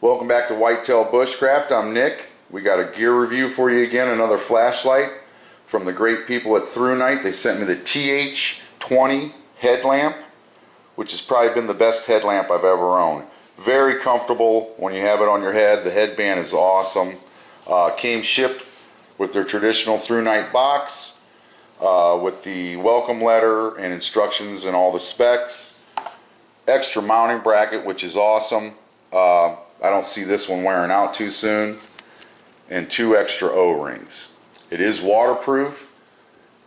Welcome back to Whitetail Bushcraft. I'm Nick. We got a gear review for you again, another flashlight from the great people at Thrunite. They sent me the TH20 headlamp, which has probably been the best headlamp I've ever owned. Very comfortable when you have it on your head. The headband is awesome. Came shipped with their traditional Thrunite box with the welcome letter and instructions and all the specs. Extra mounting bracket, which is awesome. I don't see this one wearing out too soon. And 2 extra O-rings. It is waterproof,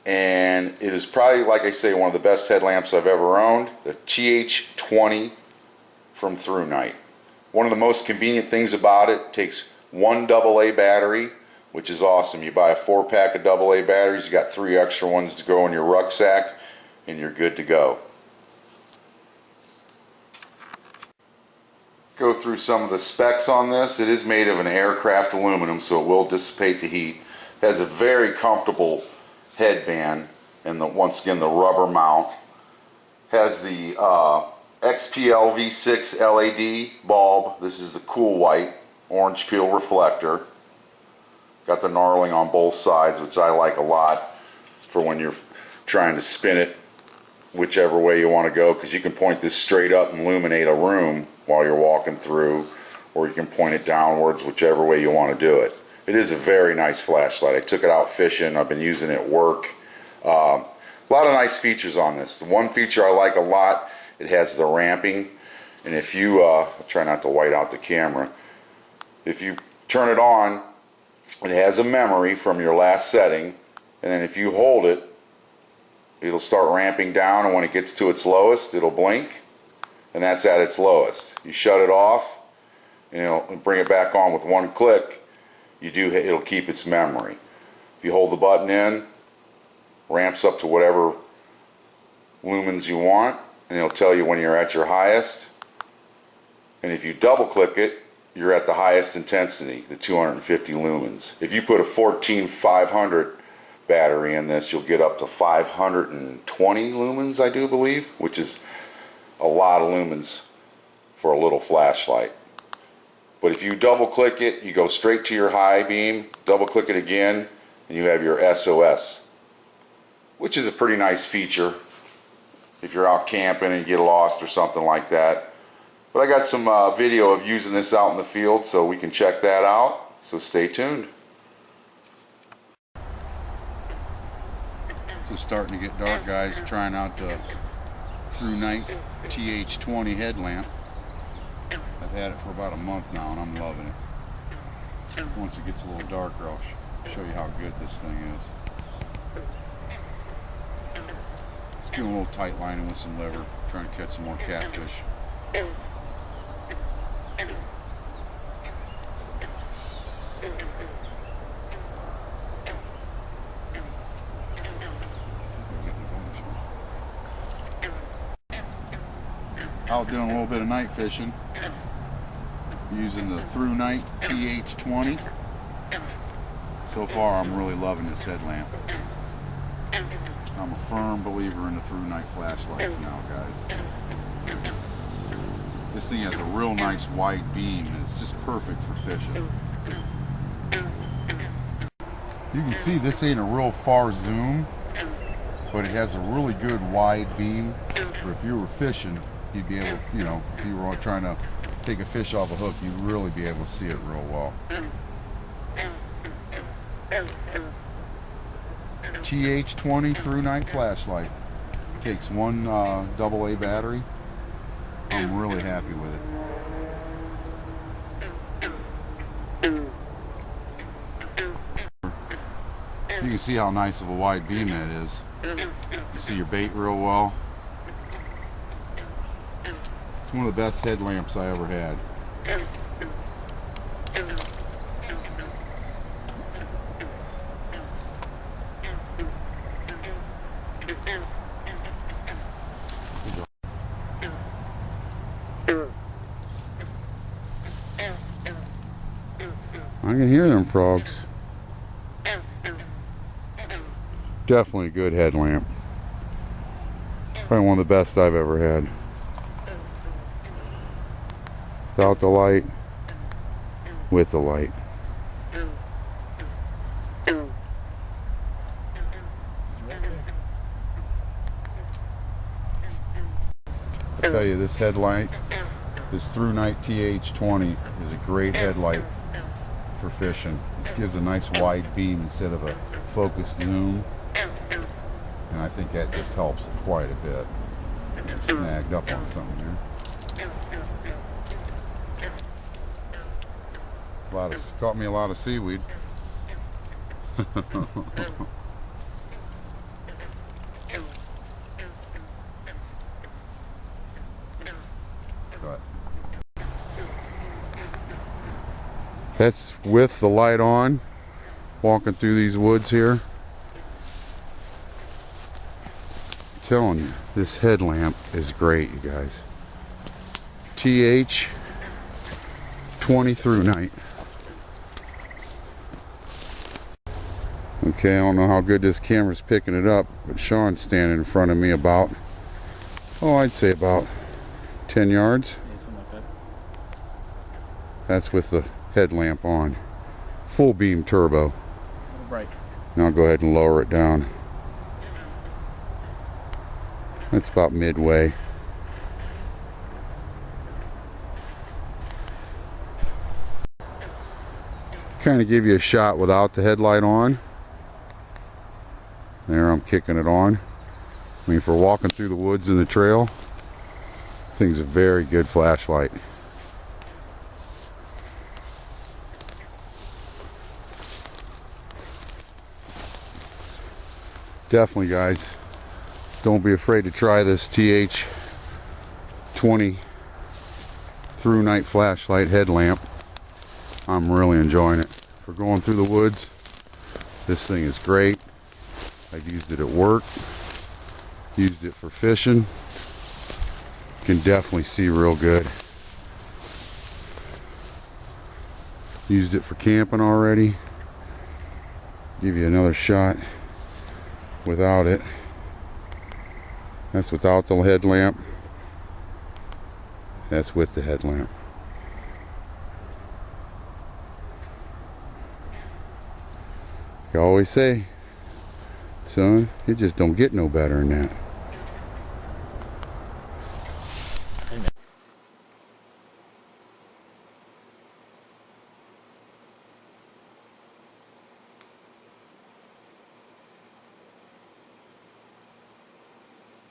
and it is probably, like I say, one of the best headlamps I've ever owned. The TH20 from Thrunite. One of the most convenient things about it, takes 1 AA battery, which is awesome. You buy a 4-pack of AA batteries, you got 3 extra ones to go in your rucksack, and you're good to go. Go through some of the specs on this. It is made of an aircraft aluminum, so it will dissipate the heat. It has a very comfortable headband, and once again the rubber mount. Has the XPL V6 LED bulb. This is the cool white orange peel reflector. Got the knurling on both sides, which I like a lot for when you're trying to spin it whichever way you want to go, because you can point this straight up and illuminate a room while you're walking through, or you can point it downwards, whichever way you want to do it. It is a very nice flashlight. I took it out fishing. I've been using it at work. A lot of nice features on this. The one feature I like a lot, it has the ramping, and if you I'll try not to white out the camera, if you turn it on, it has a memory from your last setting, and then if you hold it, it'll start ramping down, and when it gets to its lowest, it'll blink, and that's at its lowest. You shut it off, and it'll bring it back on with 1 click. It'll keep its memory. If you hold the button in, ramps up to whatever lumens you want, and it'll tell you when you're at your highest. And if you double click it, you're at the highest intensity, the 250 lumens. If you put a 14500 battery in this, you'll get up to 520 lumens, I do believe, which is a lot of lumens for a little flashlight. But if you double click it, you go straight to your high beam, double click it again, and you have your SOS, which is a pretty nice feature if you're out camping and you get lost or something like that. But I got some video of using this out in the field, so we can check that out, so stay tuned. It's starting to get dark, guys. Trying out the Thrunite TH20 headlamp. I've had it for about a month now, and I'm loving it. Once it gets a little darker, I'll show you how good this thing is. Just doing a little tight lining with some liver, trying to catch some more catfish. Out doing a little bit of night fishing using the Thrunite TH20. So far I'm really loving this headlamp. I'm a firm believer in the Thrunite flashlights now, guys. This thing has a real nice wide beam, and it's just perfect for fishing. You can see this ain't a real far zoom, but it has a really good wide beam for if you were fishing, you'd be able, if you were trying to take a fish off a hook, you'd really be able to see it real well. TH20 Thrunite flashlight. Takes 1 AA battery. I'm really happy with it. You can see how nice of a wide beam that is. You see your bait real well. It's one of the best headlamps I ever had. I can hear them frogs. Definitely a good headlamp. Probably one of the best I've ever had. Without the light, with the light. I tell you, this headlight, this Thrunite TH20, is a great headlight for fishing. It gives a nice wide beam instead of a focused zoom, and I think that just helps quite a bit. Snagged up on something there. Caught me a lot of seaweed. That's with the light on, walking through these woods here. I'm telling you, this headlamp is great, you guys. TH20 Thrunite. Okay, I don't know how good this camera's picking it up, but Sean's standing in front of me about, I'd say about 10 yards. Yeah, something like that. That's with the headlamp on. Full beam turbo. A little bright. Now I'll go ahead and lower it down. That's about midway. Kind of give you a shot without the headlight on. There, I'm kicking it on. I mean, for walking through the woods and the trail, this thing's a very good flashlight. Definitely, guys, don't be afraid to try this TH20 Thrunite flashlight headlamp. I'm really enjoying it. For going through the woods, this thing is great. I've used it at work, used it for fishing. Can definitely see real good. Used it for camping already. Give you another shot without it. That's without the headlamp. That's with the headlamp. I always say, son, it just don't get no better than that.